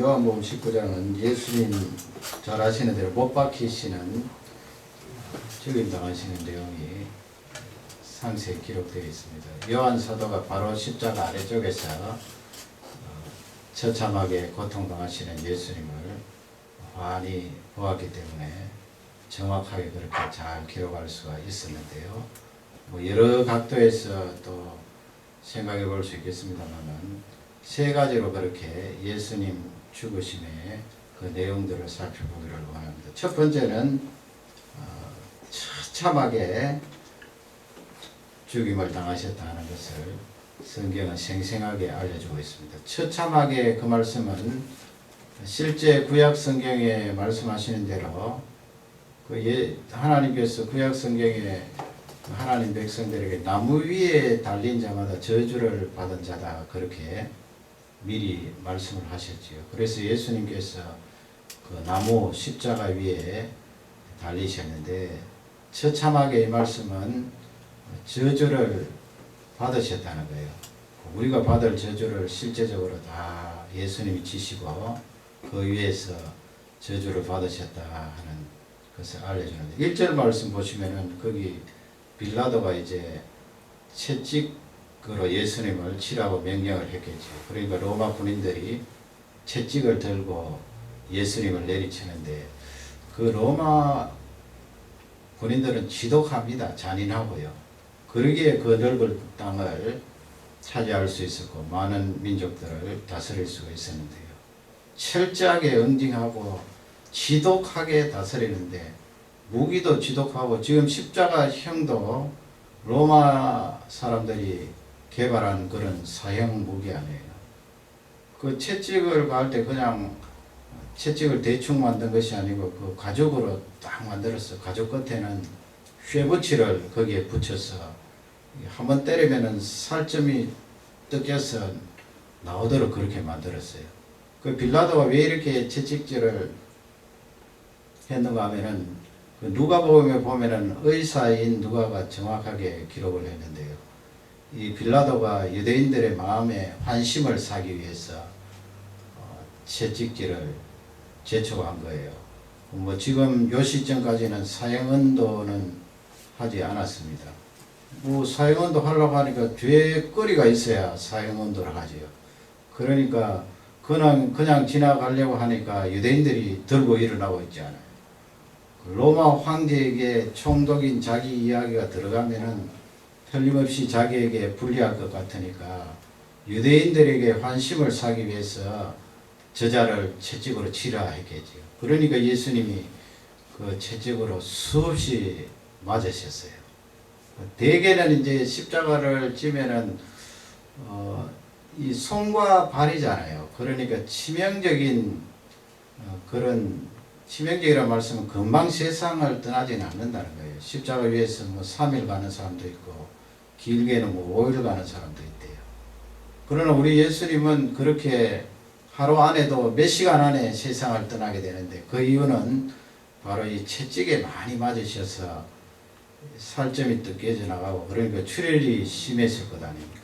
요한복음 19장은 예수님 잘 아시는 대로 못 박히시는 죽임 당하시는 내용이 상세히 기록되어 있습니다. 요한 사도가 바로 십자가 아래쪽에서 처참하게 고통당하시는 예수님을 환히 보았기 때문에 정확하게 그렇게 잘 기록할 수가 있었는데요. 뭐 여러 각도에서 또 생각해 볼 수 있겠습니다만은 세 가지로 그렇게 예수님 죽으심의 그 내용들을 살펴보기를 원합니다. 첫 번째는 처참하게 죽임을 당하셨다는 것을 성경은 생생하게 알려주고 있습니다. 처참하게 그 말씀은 실제 구약 성경에 말씀하시는 대로 하나님께서 구약 성경에 하나님 백성들에게 나무 위에 달린 자마다 저주를 받은 자다 그렇게 미리 말씀을 하셨지요. 그래서 예수님께서 그 나무 십자가 위에 달리셨는데 처참하게 이 말씀은 저주를 받으셨다는 거예요. 우리가 받을 저주를 실제적으로 다 예수님이 지시고 그 위에서 저주를 받으셨다 하는 것을 알려주는데 1절 말씀 보시면은 거기 빌라도가 이제 채찍으로 예수님을 치라고 명령을 했겠죠. 그러니까 로마 군인들이 채찍을 들고 예수님을 내리치는데 그 로마 군인들은 지독합니다. 잔인하고요. 그러기에 그 넓은 땅을 차지할 수 있었고 많은 민족들을 다스릴 수가 있었는데요. 철저하게 응징하고 지독하게 다스리는데 무기도 지독하고 지금 십자가형도 로마 사람들이 개발한 그런 사형 무기 아니에요. 그 채찍을 가할 때 그냥 채찍을 대충 만든 것이 아니고 그 가죽으로 딱 만들었어. 가죽 끝에는 쇠붙이를 거기에 붙여서 한번 때리면은 살점이 뜯겨서 나오도록 그렇게 만들었어요. 그 빌라도가 왜 이렇게 채찍질을 했는가 하면은 그 누가복음에 보면은 의사인 누가가 정확하게 기록을 했는데요. 이 빌라도가 유대인들의 마음에 환심을 사기 위해서 채찍질을 제초한 거예요. 뭐 지금 요 시점까지는 사형언도는 하지 않았습니다. 뭐 사형언도 하려고 하니까 죄거리가 있어야 사형언도를 하지요. 그러니까 그냥 지나가려고 하니까 유대인들이 들고 일어나고 있지 않아요. 로마 황제에게 총독인 자기 이야기가 들어가면은 틀림없이 자기에게 불리할 것 같으니까 유대인들에게 환심을 사기 위해서 저자를 채찍으로 치라 했겠지요. 그러니까 예수님이 그 채찍으로 수없이 맞으셨어요. 대개는 이제 십자가를 지면은 이 손과 발이잖아요. 그러니까 치명적인 그런 치명적이라는 말씀은 금방 세상을 떠나지는 않는다는 거예요. 십자가 위에서 뭐 3일 가는 사람도 있고 길게는 뭐 5일 가는 사람도 있대요. 그러나 우리 예수님은 그렇게 하루 안에도 몇 시간 안에 세상을 떠나게 되는데 그 이유는 바로 이 채찍에 많이 맞으셔서 살점이 뜯겨져 나가고 그러니까 출혈이 심했을 것 아닙니까?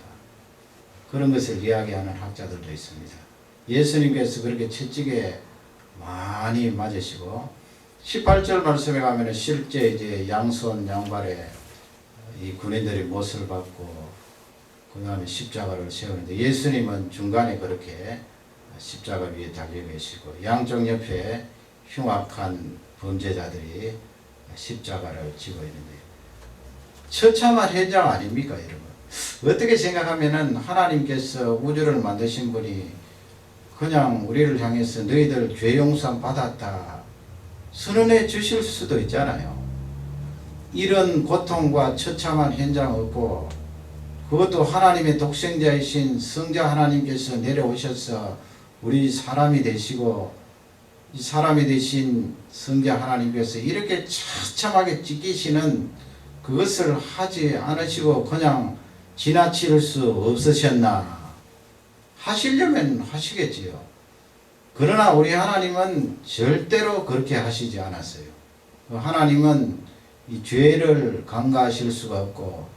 그런 것을 이야기하는 학자들도 있습니다. 예수님께서 그렇게 채찍에 많이 맞으시고 18절 말씀에 가면은 실제 이제 양손 양발에 이 군인들이 못을 받고 그 다음에 십자가를 세우는데 예수님은 중간에 그렇게 십자가 위에 달려 계시고 양쪽 옆에 흉악한 범죄자들이 십자가를 지고 있는데 처참한 현장 아닙니까 여러분? 어떻게 생각하면은 하나님께서 우주를 만드신 분이 그냥 우리를 향해서 너희들 죄 용서 받았다 선언해 주실 수도 있잖아요. 이런 고통과 처참한 현장 없고 그것도 하나님의 독생자이신 성자 하나님께서 내려오셔서 우리 사람이 되시고 이 사람이 되신 성자 하나님께서 이렇게 처참하게 찢기시는 그것을 하지 않으시고 그냥 지나칠 수 없으셨나? 하시려면 하시겠지요. 그러나 우리 하나님은 절대로 그렇게 하시지 않았어요. 하나님은 이 죄를 간과하실 수가 없고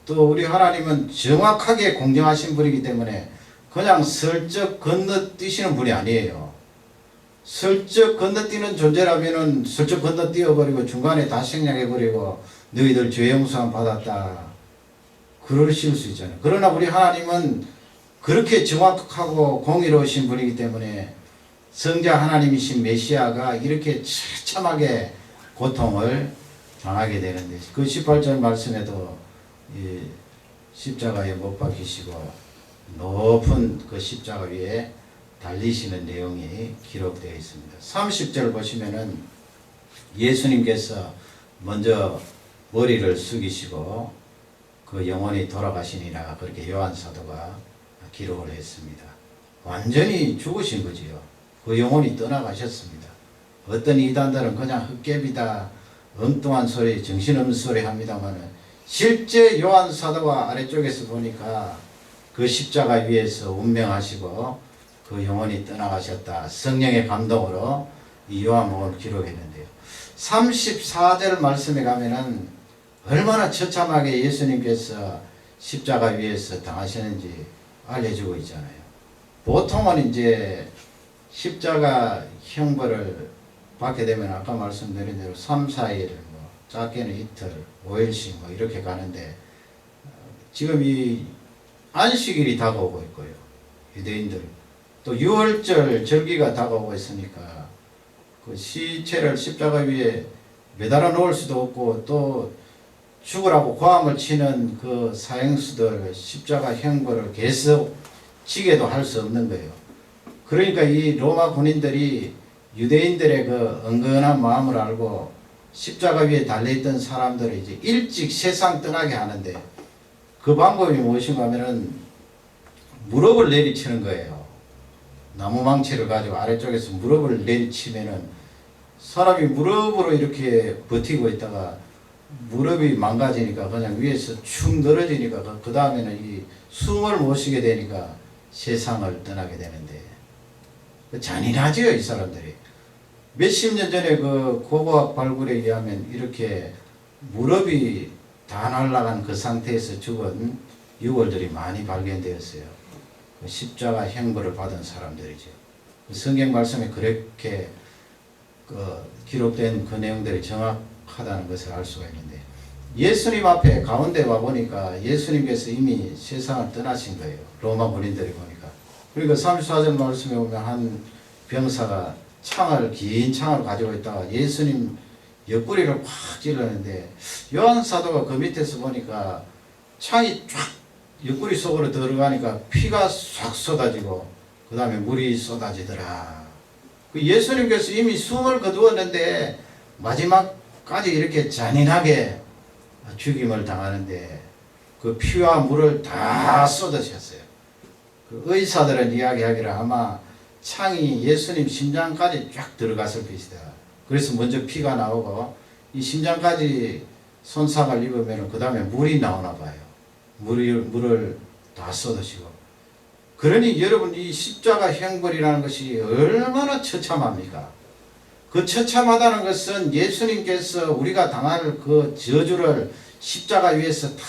또 우리 하나님은 정확하게 공정하신 분이기 때문에 그냥 슬쩍 건너뛰시는 분이 아니에요. 슬쩍 건너뛰는 존재라면은 슬쩍 건너뛰어버리고 중간에 다 생략해버리고 너희들 죄 용서함 받았다 그러실 수 있잖아요. 그러나 우리 하나님은 그렇게 정확하고 공의로우신 분이기 때문에 성자 하나님이신 메시아가 이렇게 처참하게 고통을 당하게 되는데, 그 18절 말씀에도 이 십자가에 못 박히시고 높은 그 십자가 위에 달리시는 내용이 기록되어 있습니다. 30절 보시면은 예수님께서 먼저 머리를 숙이시고 그 영혼이 돌아가시니라 그렇게 요한 사도가 기록을 했습니다. 완전히 죽으신 거지요. 그 영혼이 떠나가셨습니다. 어떤 이단들은 그냥 헛개비다, 엉뚱한 소리, 정신없는 소리 합니다만은 실제 요한 사도가 아래쪽에서 보니까 그 십자가 위에서 운명하시고 그 영혼이 떠나가셨다. 성령의 감동으로 이 요한복음을 기록했는데요. 34절 말씀에 가면은 얼마나 처참하게 예수님께서 십자가 위에서 당하셨는지 알려주고 있잖아요. 보통은 이제 십자가 형벌을 받게 되면 아까 말씀드린 대로 3, 4일, 뭐 짧게는 이틀, 5일씩 뭐 이렇게 가는데 지금 이 안식일이 다가오고 있고요. 유대인들 또 유월절 절기가 다가오고 있으니까 그 시체를 십자가 위에 매달아 놓을 수도 없고 또 죽으라고 고함을 치는 그 사형수들 십자가 형벌을 계속 지게도 할 수 없는 거예요. 그러니까 이 로마 군인들이 유대인들의 그 은근한 마음을 알고 십자가 위에 달려있던 사람들을 이제 일찍 세상 떠나게 하는데 그 방법이 무엇인가 하면은 무릎을 내리치는 거예요. 나무망치를 가지고 아래쪽에서 무릎을 내리치면은 사람이 무릎으로 이렇게 버티고 있다가 무릎이 망가지니까 그냥 위에서 축 늘어지니까 그 다음에는 이 숨을 못 쉬게 되니까 세상을 떠나게 되는데 잔인하지요, 이 사람들이. 몇십 년 전에 그 고고학 발굴에 의하면 이렇게 무릎이 다 날아간 그 상태에서 죽은 유골들이 많이 발견되었어요. 그 십자가 형벌을 받은 사람들이죠. 그 성경 말씀에 그렇게 기록된 그 내용들이 정확하다는 것을 알 수가 있는데 예수님 앞에 가운데 와 보니까 예수님께서 이미 세상을 떠나신 거예요. 로마 군인들이 보니까. 그러니까 34절 말씀에 보면 한 병사가 긴 창을 가지고 있다가 예수님 옆구리를 확 찔렀는데 요한 사도가 그 밑에서 보니까 창이 쫙 옆구리 속으로 들어가니까 피가 싹 쏟아지고 그 다음에 물이 쏟아지더라. 그 예수님께서 이미 숨을 거두었는데 마지막까지 이렇게 잔인하게 죽임을 당하는데 그 피와 물을 다 쏟으셨어요. 그 의사들은 이야기하기를 아마 창이 예수님 심장까지 쫙 들어갔을 것이다. 그래서 먼저 피가 나오고 이 심장까지 손상을 입으면 그 다음에 물이 나오나 봐요. 물을 다 쏟으시고. 그러니 여러분 이 십자가 형벌이라는 것이 얼마나 처참합니까? 그 처참하다는 것은 예수님께서 우리가 당할 그 저주를 십자가 위에서 다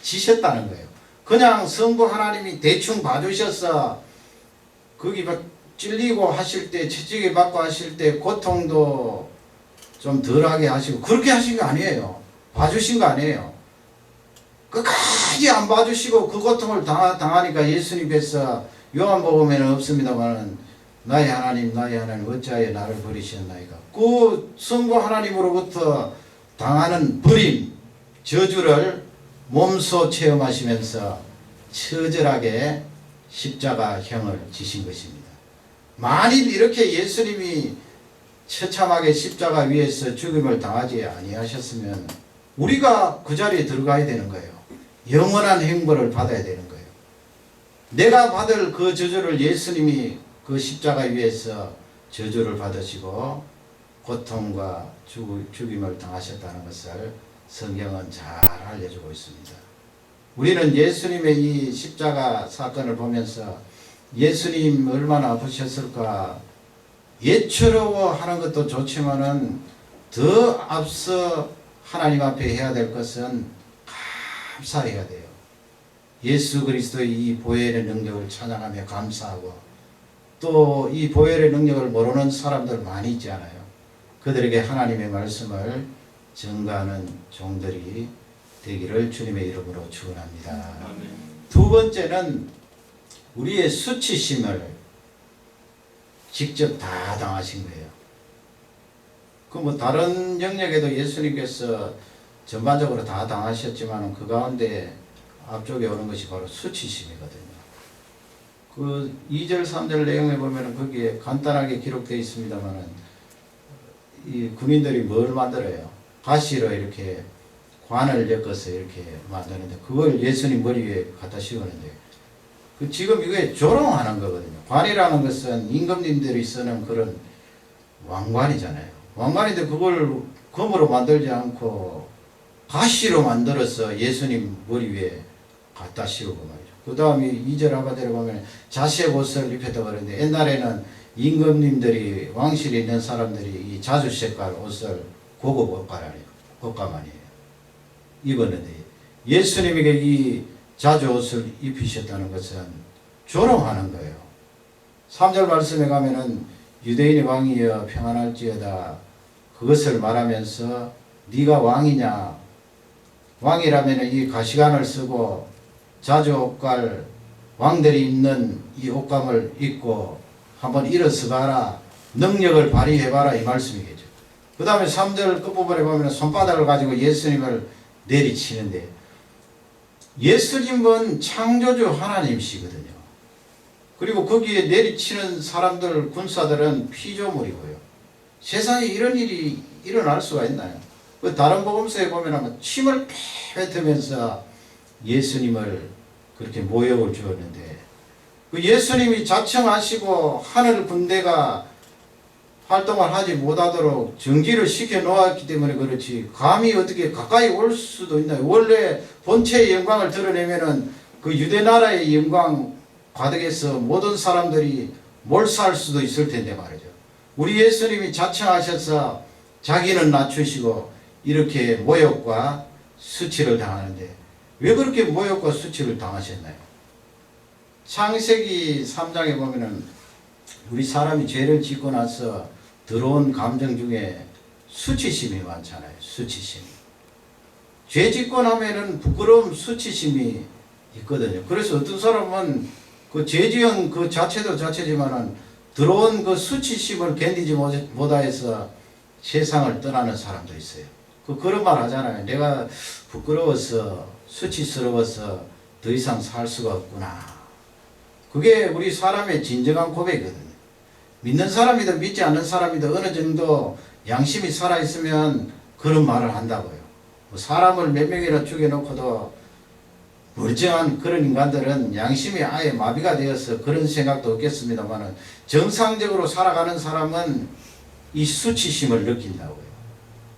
지셨다는 거예요. 그냥 성부 하나님이 대충 봐주셔서 거기 찔리고 하실 때, 채찍에 맞고 하실 때 고통도 좀 덜하게 하시고 그렇게 하신 거 아니에요. 봐주신 거 아니에요. 끝까지 안 봐주시고 그 고통을 당하니까 예수님께서 요한복음에는 없습니다만 나의 하나님 어찌하여 나를 버리셨나이까. 그 성부 하나님으로부터 당하는 버림, 저주를 몸소 체험하시면서 처절하게 십자가형을 지신 것입니다. 만일 이렇게 예수님이 처참하게 십자가 위에서 죽임을 당하지 아니하셨으면 우리가 그 자리에 들어가야 되는 거예요. 영원한 형벌을 받아야 되는 거예요. 내가 받을 그 저주를 예수님이 그 십자가 위에서 저주를 받으시고 고통과 죽임을 당하셨다는 것을 성경은 잘 알려주고 있습니다. 우리는 예수님의 이 십자가 사건을 보면서 예수님 얼마나 아프셨을까 예처로워하는 것도 좋지만은 더 앞서 하나님 앞에 해야 될 것은 감사해야 돼요. 예수 그리스도의 이 보혈의 능력을 찬양하며 감사하고 또 이 보혈의 능력을 모르는 사람들 많이 있지 않아요. 그들에게 하나님의 말씀을 증거하는 종들이 되기를 주님의 이름으로 축원합니다. 두 번째는 우리의 수치심을 직접 다 당하신 거예요. 그 뭐 다른 영역에도 예수님께서 전반적으로 다 당하셨지만 그 가운데 앞쪽에 오는 것이 바로 수치심이거든요. 그 2절 3절 내용에 보면 거기에 간단하게 기록되어 있습니다만은 이 군인들이 뭘 만들어요? 가시로 이렇게 관을 엮어서 이렇게 만드는데 그걸 예수님 머리 위에 갖다 씌우는데 그 지금 이게 조롱하는 거거든요. 관이라는 것은 임금님들이 쓰는 그런 왕관이잖아요. 왕관인데 그걸 금으로 만들지 않고 가시로 만들어서 예수님 머리 위에 갖다 씌우고 말이죠. 그 다음에 2절 하반절에 보면 자색 옷을 입혔다고 그러는데 옛날에는 임금님들이 왕실에 있는 사람들이 이 자주 색깔 옷을 고급 옷가만이에요. 입었는데 예수님에게 이 자주 옷을 입히셨다는 것은 조롱하는 거예요. 3절 말씀에 가면은 유대인의 왕이여 평안할지어다 그것을 말하면서 네가 왕이냐 왕이라면 이 가시관을 쓰고 자주 옷갈 왕들이 입는 이 옷감을 입고 한번 일어서봐라 능력을 발휘해봐라 이 말씀이겠죠. 그 다음에 3절 끝부분에 보면 손바닥을 가지고 예수님을 내리치는데 예수님은 창조주 하나님이시거든요. 그리고 거기에 내리치는 사람들 군사들은 피조물이고요. 세상에 이런 일이 일어날 수가 있나요? 그 다른 복음서에 보면 침을 뱉으면서 예수님을 그렇게 모욕을 주었는데 그 예수님이 자청하시고 하늘 군대가 활동을 하지 못하도록 정지를 시켜 놓았기 때문에 그렇지 감히 어떻게 가까이 올 수도 있나요? 원래 본체의 영광을 드러내면은 그 유대 나라의 영광 가득해서 모든 사람들이 몰사할 수도 있을 텐데 말이죠. 우리 예수님이 자청하셔서 자기는 낮추시고 이렇게 모욕과 수치를 당하는데 왜 그렇게 모욕과 수치를 당하셨나요? 창세기 3장에 보면은 우리 사람이 죄를 짓고 나서 들어온 감정 중에 수치심이 많잖아요. 수치심. 죄 짓고 나면은 부끄러움, 수치심이 있거든요. 그래서 어떤 사람은 그 죄 지은 그 자체도 자체지만은 들어온 그 수치심을 견디지 못해서 세상을 떠나는 사람도 있어요. 그런 말 하잖아요. 내가 부끄러워서 수치스러워서 더 이상 살 수가 없구나. 그게 우리 사람의 진정한 고백이거든요. 믿는 사람이든 믿지 않는 사람이든 어느 정도 양심이 살아있으면 그런 말을 한다고요. 사람을 몇 명이나 죽여놓고도 멀쩡한 그런 인간들은 양심이 아예 마비가 되어서 그런 생각도 없겠습니다만 정상적으로 살아가는 사람은 이 수치심을 느낀다고요.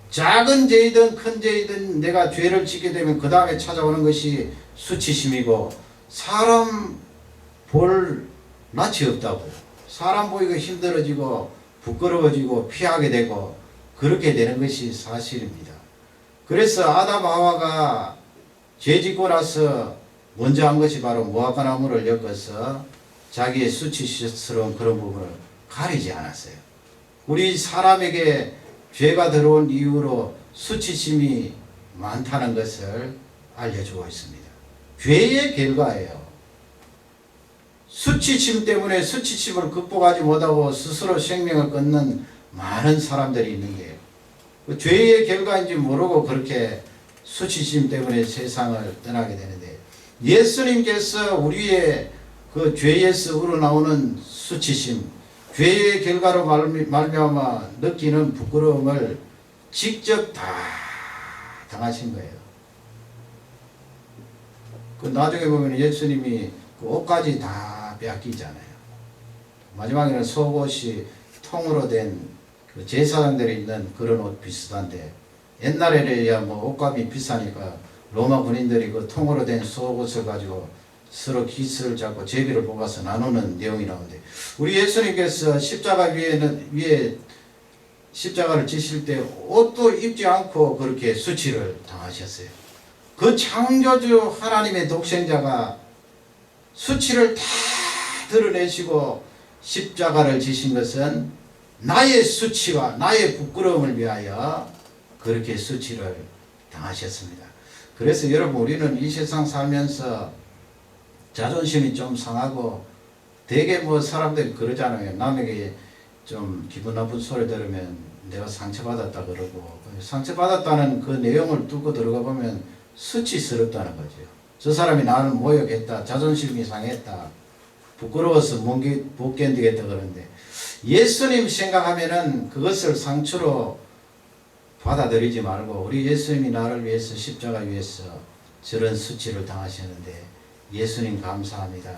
작은 죄이든 큰 죄이든 내가 죄를 짓게 되면 그 다음에 찾아오는 것이 수치심이고 사람 볼 낯이 없다고요. 사람 보기가 힘들어지고 부끄러워지고 피하게 되고 그렇게 되는 것이 사실입니다. 그래서 아담 하와가 죄 짓고 나서 먼저 한 것이 바로 무화과 나무를 엮어서 자기의 수치스러운 그런 부분을 가리지 않았어요. 우리 사람에게 죄가 들어온 이후로 수치심이 많다는 것을 알려주고 있습니다. 죄의 결과예요. 수치심 때문에 수치심을 극복하지 못하고 스스로 생명을 끊는 많은 사람들이 있는 게요. 그 죄의 결과인지 모르고 그렇게 수치심 때문에 세상을 떠나게 되는데 예수님께서 우리의 그 죄에서 우러나오는 수치심, 죄의 결과로 말미암아 느끼는 부끄러움을 직접 다 당하신 거예요. 그 나중에 보면 예수님이 그 옷까지 다 빼앗기잖아요. 마지막에는 속옷이 통으로 된 그 제사장들이 입는 그런 옷 비슷한데 옛날에야 뭐 옷값이 비싸니까 로마 군인들이 그 통으로 된 속옷을 가지고 서로 기스를 잡고 제비를 뽑아서 나누는 내용이 나오는데 우리 예수님께서 십자가 위에 십자가를 지실 때 옷도 입지 않고 그렇게 수치를 당하셨어요. 그 창조주 하나님의 독생자가 수치를 다 드러내시고 십자가를 지신 것은 나의 수치와 나의 부끄러움을 위하여 그렇게 수치를 당하셨습니다. 그래서 여러분, 우리는 이 세상 살면서 자존심이 좀 상하고 되게 뭐 사람들이 그러잖아요. 남에게 좀 기분 나쁜 소리 들으면 내가 상처받았다 그러고, 상처받았다는 그 내용을 뚫고 들어가 보면 수치스럽다는 거죠. 저 사람이 나를 모욕했다, 자존심이 상했다, 부끄러워서 못 견디겠다 그러는데, 예수님 생각하면은 그것을 상처로 받아들이지 말고, 우리 예수님이 나를 위해서 십자가 위에서 저런 수치를 당하셨는데 예수님 감사합니다.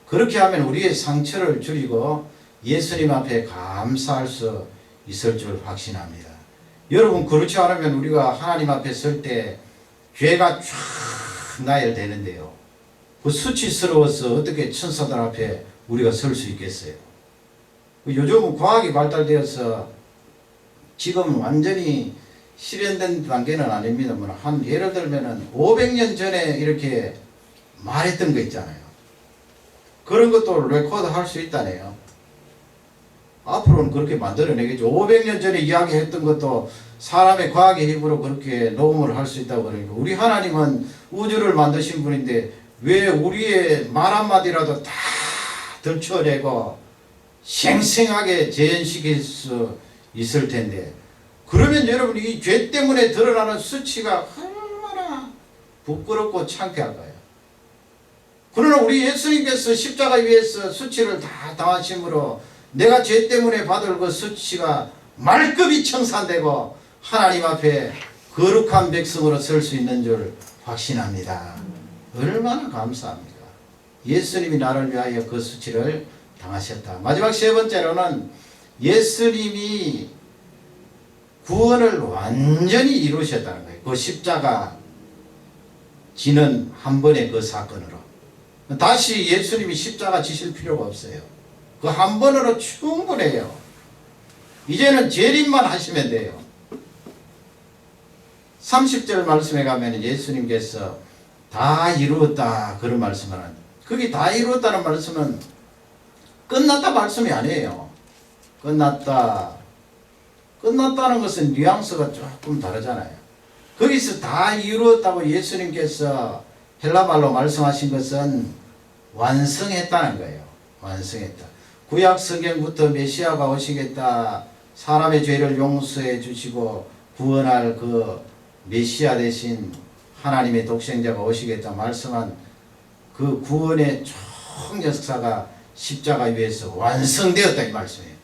그렇게 하면 우리의 상처를 줄이고 예수님 앞에 감사할 수 있을 줄 확신합니다. 여러분, 그렇지 않으면 우리가 하나님 앞에 설 때 죄가 쫙 나열되는데요, 그 수치스러워서 어떻게 천사들 앞에 우리가 설 수 있겠어요? 요즘은 과학이 발달되어서 지금 완전히 실현된 단계는 아닙니다만, 한 예를 들면은 500년 전에 이렇게 말했던 거 있잖아요. 그런 것도 레코드 할 수 있다네요. 앞으로는 그렇게 만들어내겠죠. 500년 전에 이야기했던 것도 사람의 과학의 힘으로 그렇게 녹음을 할 수 있다고 그러니까, 우리 하나님은 우주를 만드신 분인데 왜 우리의 말 한마디라도 다 들춰내고 생생하게 재현시킬 수 있을 텐데, 그러면 여러분, 이 죄 때문에 드러나는 수치가 얼마나 부끄럽고 창피할까요? 그러나 우리 예수님께서 십자가 위에서 수치를 다 당하심으로 내가 죄 때문에 받을 그 수치가 말급이 청산되고 하나님 앞에 거룩한 백성으로 설 수 있는 줄 확신합니다. 얼마나 감사합니까? 예수님이 나를 위하여 그 수치를 당하셨다. 마지막 세 번째로는 예수님이 구원을 완전히 이루셨다는 거예요. 그 십자가 지는 한 번의 그 사건으로. 다시 예수님이 십자가 지실 필요가 없어요. 그 한 번으로 충분해요. 이제는 재림만 하시면 돼요. 30절 말씀에 가면 예수님께서 다 이루었다 그런 말씀을 하는데, 거기 다 이루었다는 말씀은 끝났다 말씀이 아니에요. 끝났다는 것은 뉘앙스가 조금 다르잖아요. 거기서 다 이루었다고 예수님께서 헬라말로 말씀하신 것은 완성했다는 거예요. 완성했다. 구약 성경부터 메시아가 오시겠다, 사람의 죄를 용서해 주시고 구원할 그 메시아 대신 하나님의 독생자가 오시겠다 말씀한 그 구원의 총 역사가 십자가 위에서 완성되었다 이 말씀이에요.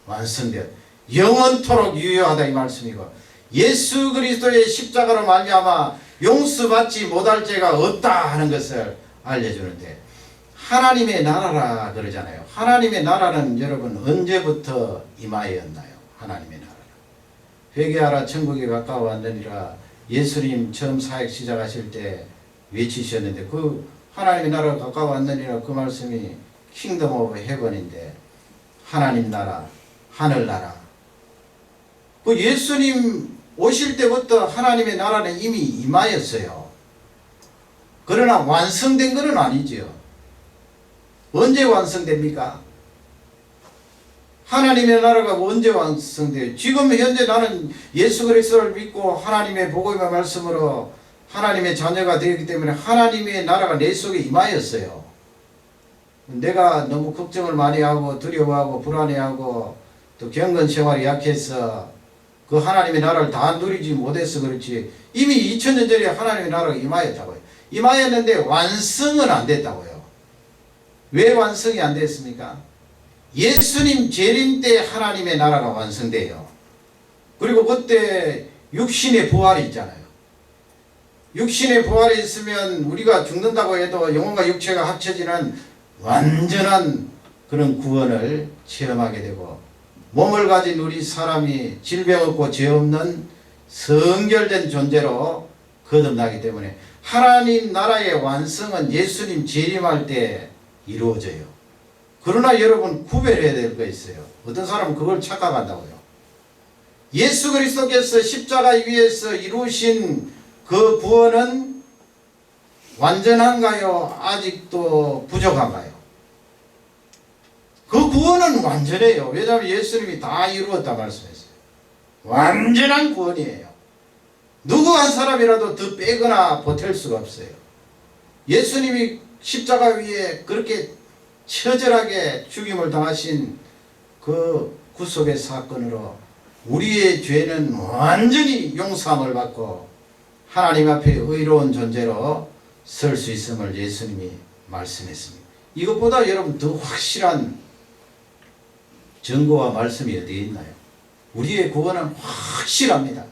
완성되었다. 영원토록 유효하다 이 말씀이고, 예수 그리스도의 십자가로 말미암아 용서받지 못할 죄가 없다 하는 것을 알려주는데, 하나님의 나라라 그러잖아요. 하나님의 나라는 여러분 언제부터 임하였나요? 하나님의 나라는 회개하라 천국이 가까워왔느니라 예수님 처음 사역 시작하실 때 외치셨는데, 그 하나님의 나라가 가까워왔느니라 그 말씀이 킹덤 오브 헤븐인데, 하나님 나라, 하늘나라, 그 예수님 오실 때부터 하나님의 나라는 이미 임하였어요. 그러나 완성된 것은 아니지요. 언제 완성됩니까? 하나님의 나라가 언제 완성돼요? 지금 현재 나는 예수 그리스도를 믿고 하나님의 복음의 말씀으로 하나님의 자녀가 되었기 때문에 하나님의 나라가 내 속에 임하였어요. 내가 너무 걱정을 많이 하고 두려워하고 불안해하고 또 경건 생활이 약해서 그 하나님의 나라를 다 누리지 못해서 그렇지, 이미 2000년 전에 하나님의 나라가 임하였다고요. 임하였는데 완성은 안 됐다고요. 왜 완성이 안 됐습니까? 예수님 재림 때 하나님의 나라가 완성돼요. 그리고 그때 육신의 부활이 있잖아요. 육신의 부활이 있으면 우리가 죽는다고 해도 영혼과 육체가 합쳐지는 완전한 그런 구원을 체험하게 되고, 몸을 가진 우리 사람이 질병 없고 죄 없는 성결된 존재로 거듭나기 때문에 하나님 나라의 완성은 예수님 재림할 때 이루어져요. 그러나 여러분, 구별해야 될 거 있어요. 어떤 사람은 그걸 착각한다고요. 예수 그리스도께서 십자가 위에서 이루신 그 구원은 완전한가요? 아직도 부족한가요? 그 구원은 완전해요. 왜냐하면 예수님이 다 이루었다 말씀했어요. 완전한 구원이에요. 누구 한 사람이라도 더 빼거나 보탤 수가 없어요. 예수님이 십자가 위에 그렇게 처절하게 죽임을 당하신 그 구속의 사건으로 우리의 죄는 완전히 용서함을 받고 하나님 앞에 의로운 존재로 설 수 있음을 예수님이 말씀했습니다. 이것보다 여러분 더 확실한 증거와 말씀이 어디에 있나요? 우리의 구원은 확실합니다.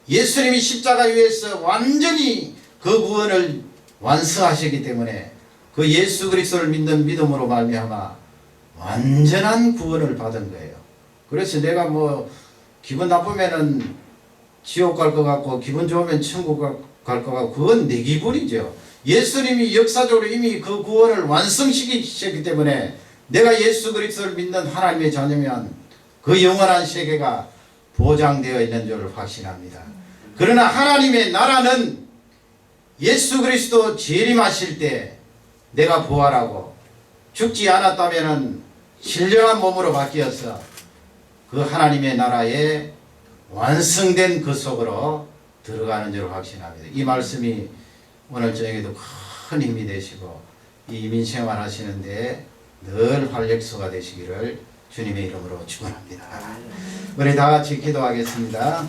예수님이 십자가 위에서 완전히 그 구원을 완성하셨기 때문에 그 예수 그리스도를 믿는 믿음으로 말미암아 완전한 구원을 받은 거예요. 그래서 내가 뭐 기분 나쁘면은 지옥 갈 것 같고 기분 좋으면 천국 갈 것 같고 그건 내 기분이죠. 예수님이 역사적으로 이미 그 구원을 완성시키셨기 때문에 내가 예수 그리스도를 믿는 하나님의 자녀면 그 영원한 세계가 보장되어 있는 줄 확신합니다. 그러나 하나님의 나라는 예수 그리스도 재림하실 때 내가 부활하고 죽지 않았다면 신령한 몸으로 바뀌어서 그 하나님의 나라에 완성된 그 속으로 들어가는 줄 확신합니다. 이 말씀이 오늘 저녁에도 큰 힘이 되시고 이 이민생활 하시는데 늘 활력소가 되시기를 주님의 이름으로 축원합니다. 우리 다 같이 기도하겠습니다.